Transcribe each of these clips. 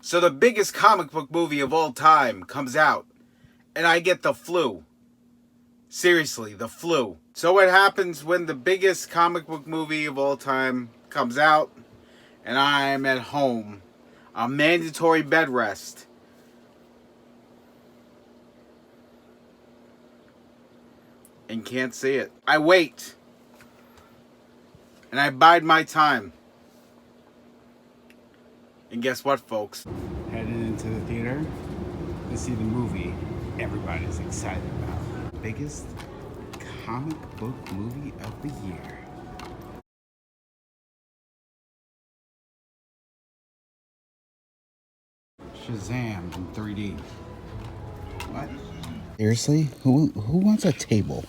So the biggest comic book movie of all time comes out, and I get the flu. Seriously, the flu. So what happens when the biggest comic book movie of all time comes out, and I'm at home, a mandatory bed rest, and can't see it? I wait, and I bide my time. And guess what, folks? Headed into the theater to see the movie everybody's excited about. The biggest comic book movie of the year. Shazam in 3D. What? Seriously? Who wants a table?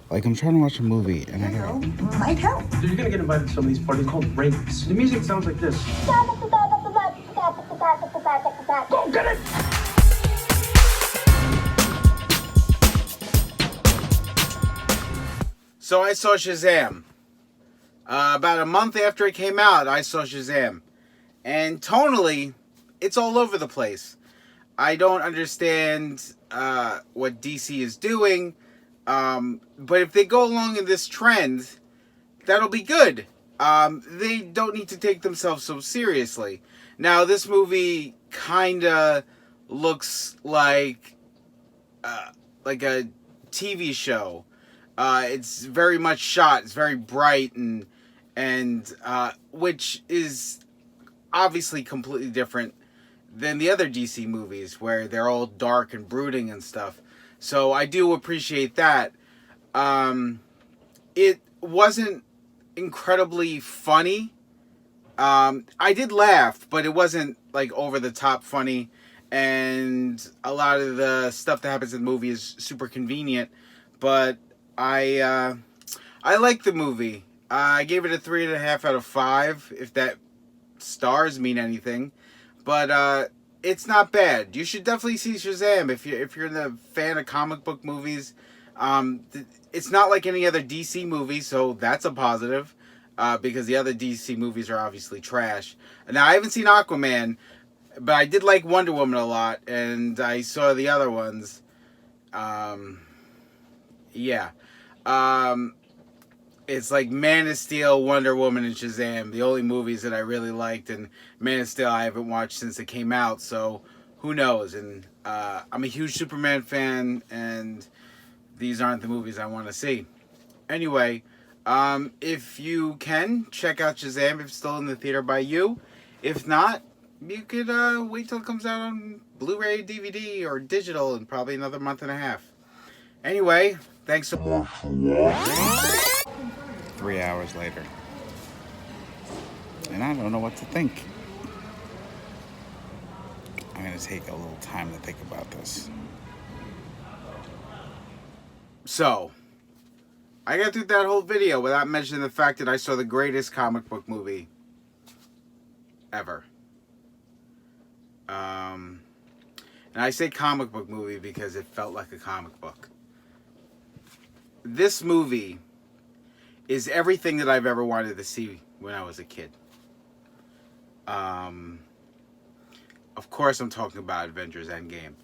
Like, I'm trying to watch a movie and I go, Might help. You're gonna get invited to some of these parties called raves. The music sounds like this. Go get it! So I saw Shazam. About a month after it came out, I saw Shazam. And tonally, it's all over the place. I don't understand what DC is doing. But if they go along in this trend, that'll be good. They don't need to take themselves so seriously. Now, this movie kinda looks like a TV show. It's very much shot. It's very bright and which is obviously completely different than the other DC movies where they're all dark and brooding and stuff. So I do appreciate that. It wasn't incredibly funny. I did laugh, but it wasn't like over the top funny. And a lot of the stuff that happens in the movie is super convenient. But I like the movie. I gave it a 3.5 out of 5, if that stars mean anything. But it's not bad. You should definitely see Shazam if you're a fan of comic book movies. It's not like any other DC movie, so that's a positive. Because the other DC movies are obviously trash. Now, I haven't seen Aquaman, but I did like Wonder Woman a lot, and I saw the other ones. Yeah. It's like Man of Steel, Wonder Woman, and Shazam, the only movies that I really liked. And Man of Steel I haven't watched since it came out, so who knows? And I'm a huge Superman fan, and these aren't the movies I want to see. Anyway, if you can, check out Shazam if it's still in the theater by you. If not, you could wait till it comes out on Blu-ray, DVD, or digital in probably another month and a half. Anyway, thanks so much for watching. 3 hours later. And I don't know what to think. I'm going to take a little time to think about this. So, I got through that whole video without mentioning the fact that I saw the greatest comic book movie ever. And I say comic book movie because it felt like a comic book. This movie is everything that I've ever wanted to see when I was a kid. Of course I'm talking about Avengers Endgame.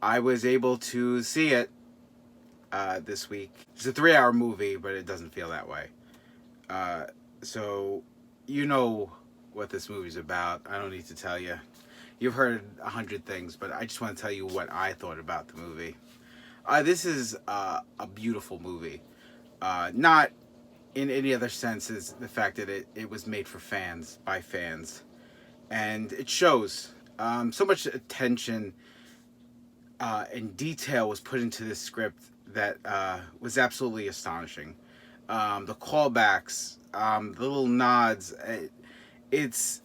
I was able to see it this week. It's a 3-hour movie, but it doesn't feel that way. So, you know what this movie's about. I don't need to tell you. You've heard 100 things, but I just want to tell you what I thought about the movie. This is a beautiful movie. Not in any other sense as the fact that it was made for fans, by fans. And it shows. So much attention and detail was put into this script that was absolutely astonishing. The callbacks, the little nods. It's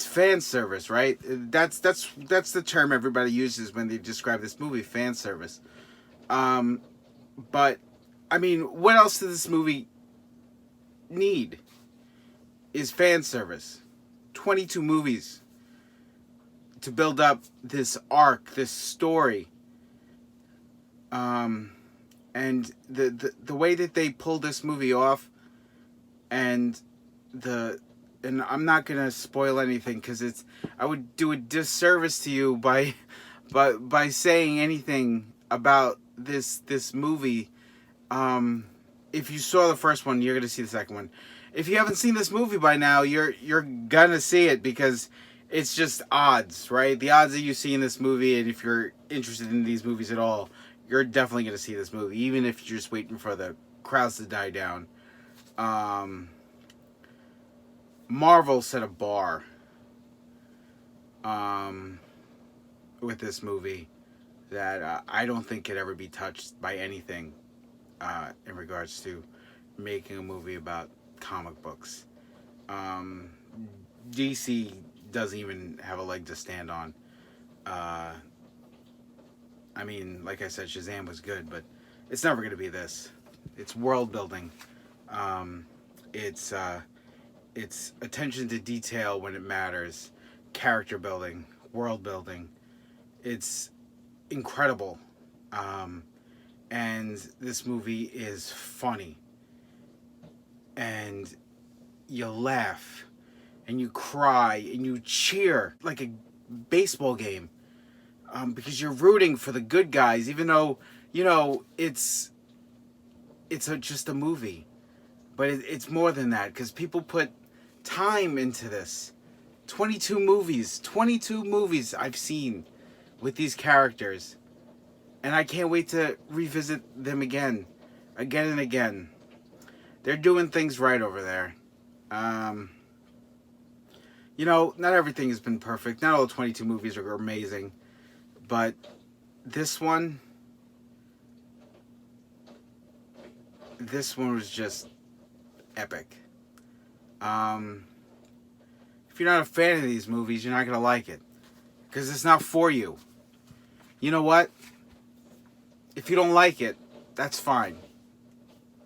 fan service, right? That's the term everybody uses when they describe this movie, fan service. But I mean, what else does this movie need? Is fan service. 22 movies to build up this arc, this story. And the way that they pulled this movie off, and the and I'm not gonna spoil anything because I would do a disservice to you by saying anything about this movie. If you saw the first one, you're gonna see the second one. If you haven't seen this movie by now, you're gonna see it because it's just odds, right? The odds that you see in this movie, and if you're interested in these movies at all, you're definitely gonna see this movie, even if you're just waiting for the crowds to die down. Marvel set a bar with this movie that I don't think could ever be touched by anything in regards to making a movie about comic books. DC doesn't even have a leg to stand on. I mean, like I said, Shazam was good, but it's never going to be this. It's world building. It's attention to detail when it matters. Character building, world building. It's incredible. And this movie is funny. And you laugh. And you cry. And you cheer like a baseball game. Because you're rooting for the good guys. Even though, it's just a movie. But it's more than that. Because people put time into this. 22 movies I've seen with these characters. And I can't wait to revisit them again and again. They're doing things right over there. Not everything has been perfect. Not all 22 movies are amazing. But this one was just epic. If you're not a fan of these movies, you're not going to like it. Because it's not for you. You know what? If you don't like it, that's fine.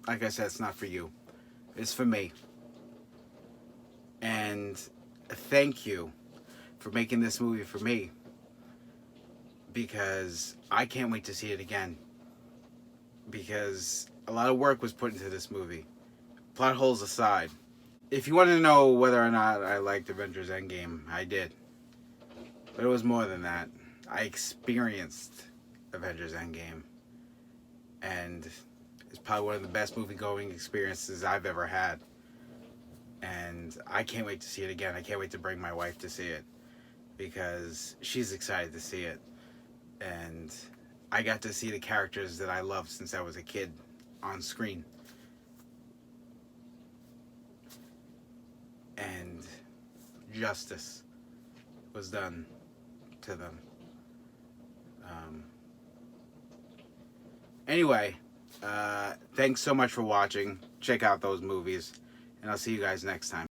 Like I said, it's not for you. It's for me. And thank you for making this movie for me. Because I can't wait to see it again. Because a lot of work was put into this movie. Plot holes aside. If you want to know whether or not I liked Avengers Endgame, I did. But it was more than that. I experienced Avengers Endgame. And it's probably one of the best movie-going experiences I've ever had. And I can't wait to see it again. I can't wait to bring my wife to see it. Because she's excited to see it. And I got to see the characters that I loved since I was a kid on screen. And justice was done to them. Anyway, thanks so much for watching. Check out those movies, and I'll see you guys next time.